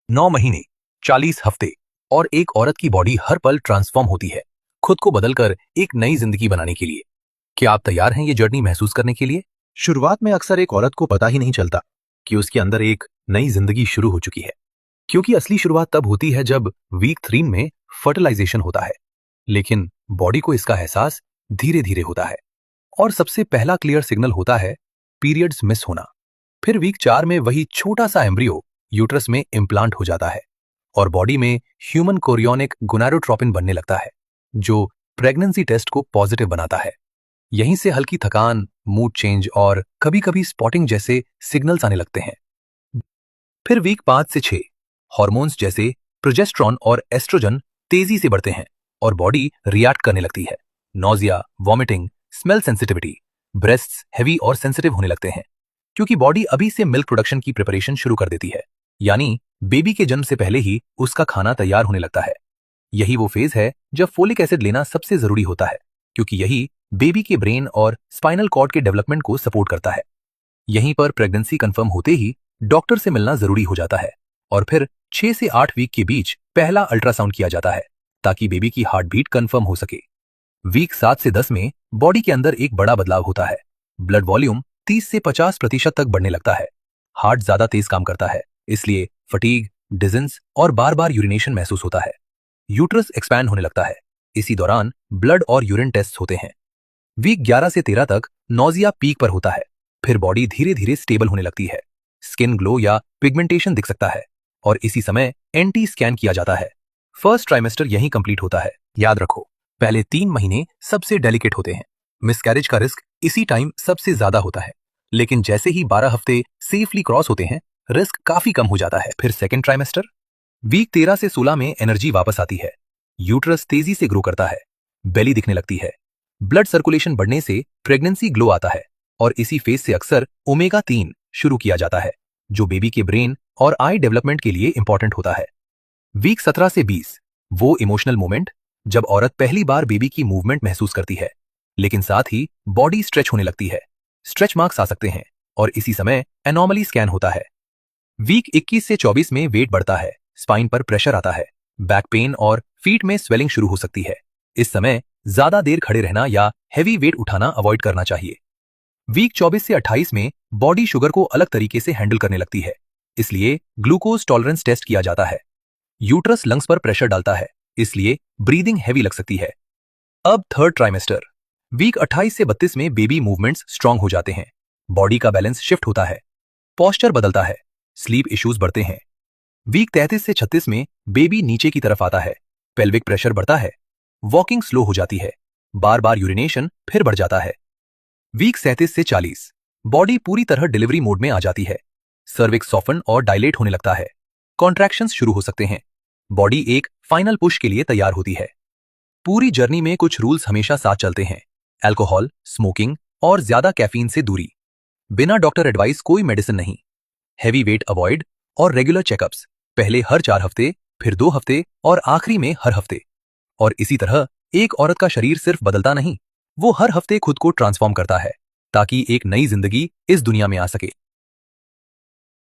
9 महीने, 40 हफ्ते और एक औरत की बॉडी हर पल ट्रांसफॉर्म होती है, खुद को बदलकर एक नई जिंदगी बनाने के लिए। क्या आप तैयार हैं ये जर्नी महसूस करने के लिए? शुरुआत में अक्सर एक औरत को पता ही नहीं चलता कि उसके अंदर एक नई जिंदगी शुरू हो चुकी है, क्योंकि असली शुरुआत तब होती है जब वीक 3 में फर्टिलाइजेशन होता है। लेकिन बॉडी को इसका एहसास धीरे धीरे होता है और सबसे पहला क्लियर सिग्नल होता है पीरियड्स मिस होना। फिर वीक 4 में वही छोटा सा एम्ब्रियो यूट्रस में इम्प्लांट हो जाता है और बॉडी में ह्यूमन कोरियोनिक गोनाडोट्रोपिन बनने लगता है, जो प्रेगनेंसी टेस्ट को पॉजिटिव बनाता है। यहीं से हल्की थकान, मूड चेंज और कभी कभी स्पॉटिंग जैसे सिग्नल्स आने लगते हैं। फिर वीक 5 से 6 हॉर्मोन्स जैसे प्रोजेस्टेरॉन और एस्ट्रोजन तेजी से बढ़ते हैं और बॉडी रिएक्ट करने लगती है। Nausea, vomiting, smell sensitivity, breasts heavy और सेंसिटिव होने लगते हैं, क्योंकि बॉडी अभी से मिल्क प्रोडक्शन की प्रिपरेशन शुरू कर देती है, यानी बेबी के जन्म से पहले ही उसका खाना तैयार होने लगता है। यही वो फेज है जब फोलिक एसिड लेना सबसे जरूरी होता है, क्योंकि यही बेबी के ब्रेन और स्पाइनल कॉर्ड के डेवलपमेंट को सपोर्ट करता है। यहीं पर प्रेगनेंसी कंफर्म होते ही डॉक्टर से मिलना जरूरी हो जाता है और फिर 6 से 8 वीक के बीच पहला अल्ट्रासाउंड किया जाता है, ताकि बेबी की हार्ट बीट कंफर्म हो सके। वीक 7 से 10 में बॉडी के अंदर एक बड़ा बदलाव होता है। ब्लड वॉल्यूम 30 से 50% तक बढ़ने लगता है। हार्ट ज्यादा तेज काम करता है, इसलिए फटीग, डिजेंस और बार बार यूरिनेशन महसूस होता है। यूट्रस एक्सपैंड होने लगता है। इसी दौरान ब्लड और यूरिन टेस्ट होते हैं। वीक 11 से 13 तक नोजिया पीक पर होता है। फिर बॉडी धीरे धीरे स्टेबल होने लगती है। स्किन ग्लो या पिगमेंटेशन दिख सकता है और इसी समय एंटी स्कैन किया जाता है। फर्स्ट ट्राइमेस्टर यहीं कंप्लीट होता है। याद रखो, पहले 3 महीने सबसे डेलिकेट होते हैं। मिसकैरेज का रिस्क इसी टाइम सबसे ज्यादा होता है, लेकिन जैसे ही 12 हफ्ते सेफली क्रॉस होते हैं, रिस्क काफी कम हो जाता है। फिर सेकेंड ट्राइमेस्टर वीक 13 से 16 में एनर्जी वापस आती है। यूट्रस तेजी से ग्रो करता है, बेली दिखने लगती है, ब्लड सर्कुलेशन बढ़ने से प्रेगनेंसी ग्लो आता है और इसी फेज से अक्सर ओमेगा 3 शुरू किया जाता है, जो बेबी के ब्रेन और आई डेवलपमेंट के लिए इंपॉर्टेंट होता है। वीक 17 से 20 वो इमोशनल मोमेंट जब औरत पहली बार बेबी की मूवमेंट महसूस करती है, लेकिन साथ ही बॉडी स्ट्रेच होने लगती है। स्ट्रेच मार्क्स आ सकते हैं और इसी समय एनॉमली स्कैन होता है। वीक 21 से 24 में वेट बढ़ता है, स्पाइन पर प्रेशर आता है, बैक पेन और फीट में स्वेलिंग शुरू हो सकती है। इस समय ज्यादा देर खड़े रहना या हैवी वेट उठाना अवॉइड करना चाहिए। वीक 24 से 28 में बॉडी शुगर को अलग तरीके से हैंडल करने लगती है, इसलिए ग्लूकोज टॉलरेंस टेस्ट किया जाता है। यूट्रस लंग्स पर प्रेशर डालता है, इसलिए ब्रीदिंग हैवी लग सकती है। अब थर्ड ट्राइमेस्टर वीक 28 से 32 में बेबी मूवमेंट्स स्ट्रांग हो जाते हैं, बॉडी का बैलेंस शिफ्ट होता है, पोस्चर बदलता है, स्लीप इश्यूज बढ़ते हैं। वीक 33 से 36 में बेबी नीचे की तरफ आता है, पेल्विक प्रेशर बढ़ता है, वॉकिंग स्लो हो जाती है, बार बार यूरिनेशन फिर बढ़ जाता है। वीक 37 से 40 बॉडी पूरी तरह डिलीवरी मोड में आ जाती है, सर्विक्स सॉफन और डायलेट होने लगता है, कॉन्ट्रैक्शंस शुरू हो सकते हैं, बॉडी एक फाइनल पुश के लिए तैयार होती है। पूरी जर्नी में कुछ रूल्स हमेशा साथ चलते हैं: अल्कोहल, स्मोकिंग और ज्यादा कैफीन से दूरी, बिना डॉक्टर एडवाइस कोई मेडिसिन नहीं, हैवी वेट अवॉइड और रेगुलर चेकअप्स, पहले हर 4 हफ्ते, फिर 2 हफ्ते और आखिरी में हर हफ्ते। और इसी तरह एक औरत का शरीर सिर्फ बदलता नहीं, वो हर हफ्ते खुद को ट्रांसफॉर्म करता है, ताकि एक नई जिंदगी इस दुनिया में आ सके।